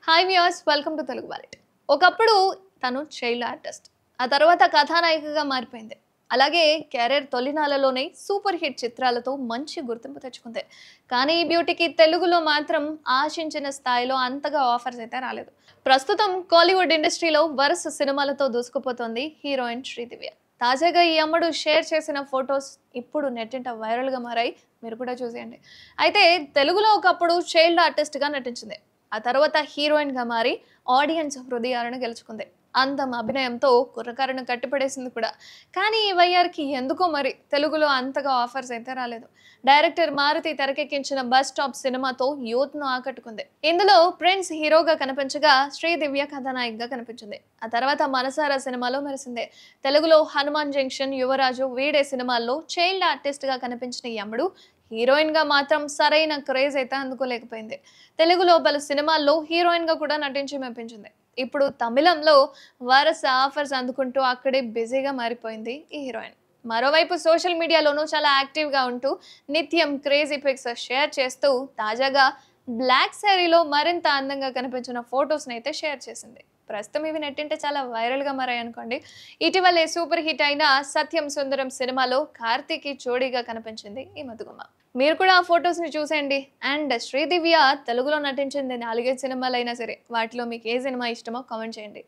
Hi viewers, welcome to Telugu wallet. ఒకప్పుడు తను child artist, ఆ తర్వాత కథానాయికగా మారిపోయింది. అలాగే కెరీర్ తొలినాళ్ళలోనే సూపర్ హిట్ చిత్రాలతో మంచి గుర్తింపు తెచ్చుకుంది. కానీ ఈ బ్యూటీకి తెలుగులో మాత్రం ఆశించిన స్థాయిలో అంతగా ఆఫర్స్ అయితే రాలేదు. ప్రస్తుతం కాలీవుడ్ ఇండస్ట్రీలో వరుస సినిమాలతో దూసుకుపోతోంది హీరోయిన్ శ్రీదివ్య. తాజాగా ఈ అమ్మడు షేర్ చేసిన ఫొటోస్ ఇప్పుడు నెట్టింట వైరల్గా మారాయి. మీరు కూడా చూసేయండి. అయితే తెలుగులో ఒకప్పుడు చైల్డ్ ఆర్టిస్ట్గా నటించింది. ఆ తర్వాత హీరోయిన్‌గా మారి ఆడియన్స్ హృదయాలను గెలుచుకుంది. అందం, అభినయంతో కుర్రకారుని కట్టిపడేసింది కూడా. కానీ ఈ వయ్యారికి ఎందుకో మరి తెలుగులో అంతగా ఆఫర్స్ అయితే రాలేదు. డైరెక్టర్ మారుతి తెరకెక్కించిన బస్ స్టాప్ సినిమాతో యూత్‌ను ఆకట్టుకుంది. ఇందులో ప్రిన్స్ హీరోగా కనిపించగా శ్రీదివ్య కథానాయికగా కనిపించింది. ఆ తర్వాత మనసారా సినిమాలో మెరిసింది. తెలుగులో హనుమాన్ జంక్షన్, యువరాజు, వీడే సినిమాల్లో చైల్డ్ ఆర్టిస్ట్‌గా కనిపించిన ఈ అమ్మడు హీరోయిన్‌గా మాత్రం సరైన క్రేజ్ అయితే అందుకోలేకపోయింది. తెలుగులో పలు సినిమాల్లో హీరోయిన్‌గా కూడా నటించి మెప్పించింది. ఇప్పుడు తమిళంలో వరుస ఆఫర్స్ అందుకుంటూ అక్కడే బిజీగా మారిపోయింది ఈ హీరోయిన్. మరోవైపు సోషల్ మీడియాలోనూ చాలా యాక్టివ్‌గా ఉంటూ నిత్యం క్రేజీ పిక్స్ షేర్ చేస్తూ తాజాగా బ్లాక్ శారీలో మరింత అందంగా కనిపించిన ఫొటోస్‌ని అయితే షేర్ చేసింది. ప్రస్తుతం ఇవి నెట్టింటే చాలా వైరల్‌గా మారాయనుకోండి. ఇటీవలే సూపర్ హిట్ అయిన 'సత్యం సుందరం' సినిమాలో కార్తీకి జోడీగా కనిపించింది ఈ ముద్దుగుమ్మ. మీరు కూడా ఆ ఫొటోస్‌ని చూసేయండి. అండ్ శ్రీదివ్య తెలుగులో నటించింది 4, 5 సినిమాలైనా సరే వాటిలో మీకు ఏ సినిమా ఇష్టమో కామెంట్ చేయండి.